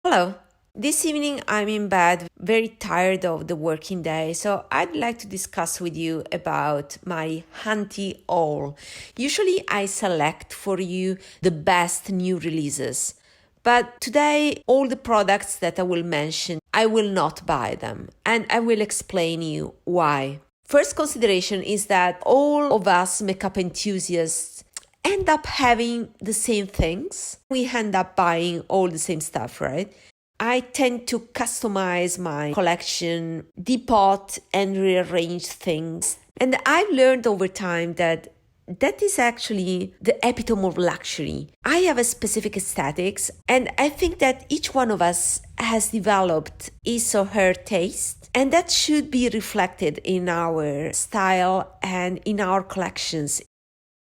Hello. This evening I'm in bed, very tired of the working day, so I'd like to discuss with you about my Hunty haul. Usually I select for you the best new releases, but today all the products that I will mention, I will not buy them, and I will explain you why. First consideration is that all of us makeup enthusiasts end up having the same things. We end up buying all the same stuff, right? I tend to customize my collection, depot and rearrange things. And I've learned over time that that is actually the epitome of luxury. I have a specific aesthetics, and I think that each one of us has developed his or her taste, and that should be reflected in our style and in our collections.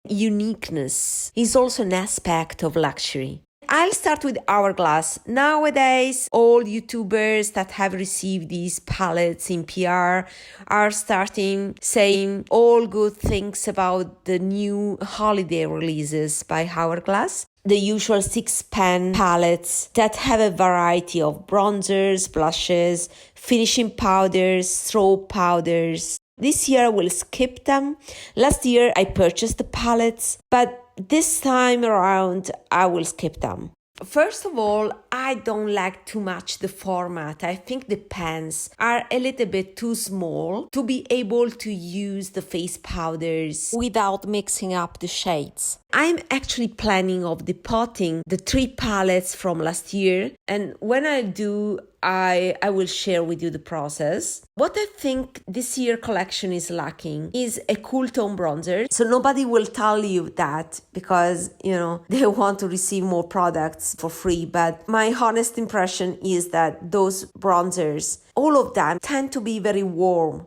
Uniqueness is also an aspect of luxury. I'll start with Hourglass. Nowadays, all YouTubers that have received these palettes in PR are starting saying all good things about the new holiday releases by Hourglass. The usual 6-pan palettes that have a variety of bronzers, blushes, finishing powders, strobe powders. This year I will skip them. Last year I purchased the palettes, but this time around I will skip them. First of all, I don't like too much the format. I think the pans are a little bit too small to be able to use the face powders without mixing up the shades. I'm actually planning of depotting the 3 palettes from last year, and when I do, I will share with you the process. What I think this year collection is lacking is a cool tone bronzer. So nobody will tell you that because, they want to receive more products for free. But my honest impression is that those bronzers, all of them tend to be very warm.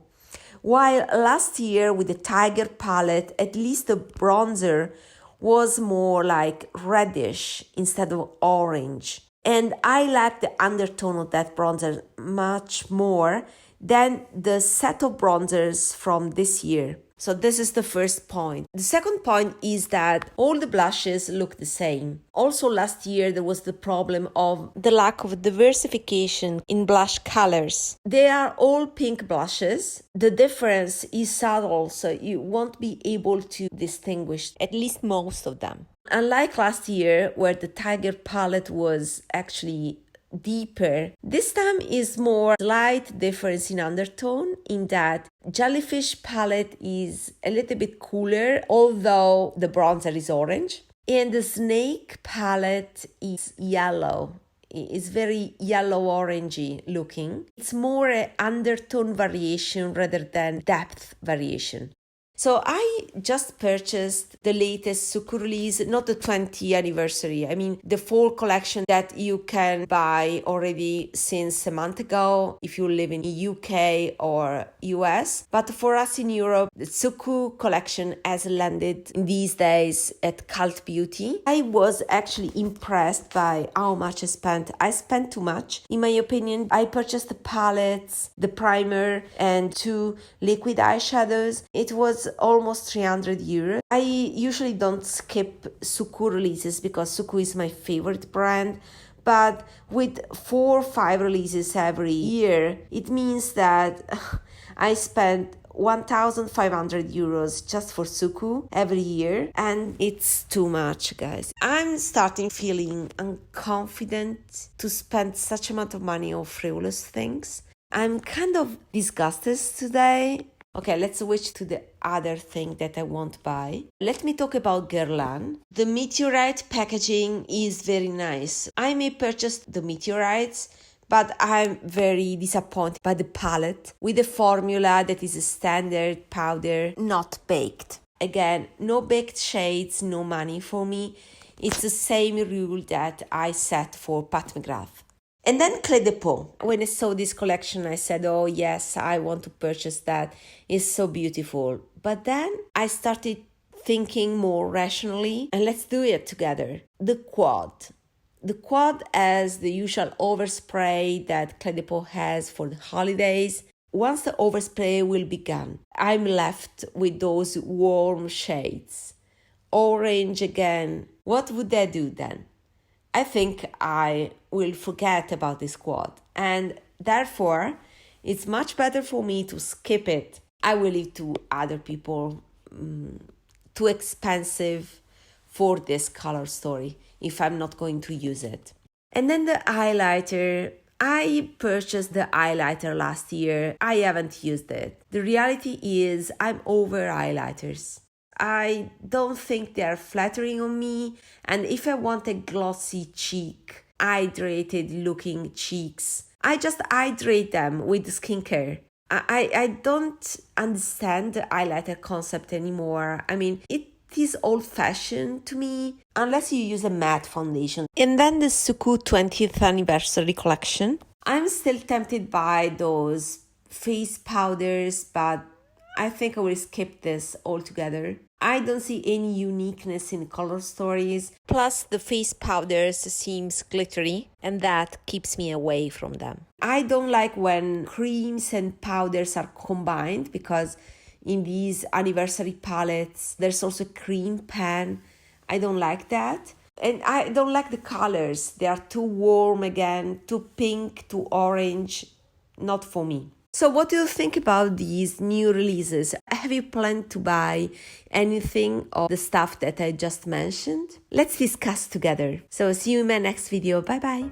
While last year with the Tiger palette, at least the bronzer was more like reddish instead of orange. And I like the undertone of that bronzer much more than the set of bronzers from this year. So this is the first point. The second point is that all the blushes look the same. Also last year there was the problem of the lack of diversification in blush colors. They are all pink blushes. The difference is subtle, so you won't be able to distinguish at least most of them. Unlike last year, where the Tiger palette was actually deeper, this time is more slight difference in undertone in that Jellyfish palette is a little bit cooler, although the bronzer is orange. And the Snake palette is yellow. It's very yellow-orangey looking. It's more an undertone variation rather than depth variation. So I just purchased the latest Suqqu release, not the 20th anniversary. I mean, the fall collection that you can buy already since a month ago if you live in the UK or US. But for us in Europe, the Suqqu collection has landed these days at Cult Beauty. I was actually impressed by how much I spent. I spent too much, in my opinion. I purchased the palettes, the primer, and 2 liquid eyeshadows. It was almost 300 euros. I usually don't skip Suqqu releases because Suqqu is my favorite brand, but with 4 or 5 releases every year, it means that I spend 1,500 euros just for Suqqu every year, and it's too much, guys. I'm starting feeling unconfident to spend such amount of money on frivolous things. I'm kind of disgusted today. Okay, let's switch to the other thing that I won't buy. Let me talk about Guerlain. The meteorite packaging is very nice. I may purchase the meteorites, but I'm very disappointed by the palette with the formula that is a standard powder, not baked. Again, no baked shades, no money for me. It's the same rule that I set for Pat McGrath. And then Cle de Peau. When I saw this collection, I said, oh yes, I want to purchase that. It's so beautiful. But then I started thinking more rationally, and let's do it together. The quad. The quad has the usual overspray that Cle de Peau has for the holidays. Once the overspray will be gone, I'm left with those warm shades. Orange again. What would I do then? I think I will forget about this quote, and therefore it's much better for me to skip it. I will leave to other people. Too expensive for this color story if I'm not going to use it. And then the highlighter. I purchased the highlighter last year. I haven't used it. The reality is I'm over highlighters. I don't think they are flattering on me, and if I want a glossy cheek, hydrated looking cheeks, I just hydrate them with skincare. I don't understand the highlighter concept anymore. I mean, it is old-fashioned to me, unless you use a matte foundation. And then the Suqqu 20th anniversary collection. I'm still tempted by those face powders, but I think I will skip this altogether. I don't see any uniqueness in color stories. Plus, the face powders seems glittery, and that keeps me away from them. I don't like when creams and powders are combined, because in these anniversary palettes, there's also cream pan. I don't like that. And I don't like the colors. They are too warm again, too pink, too orange. Not for me. So what do you think about these new releases? Have you planned to buy anything of the stuff that I just mentioned? Let's discuss together. So see you in my next video. Bye bye.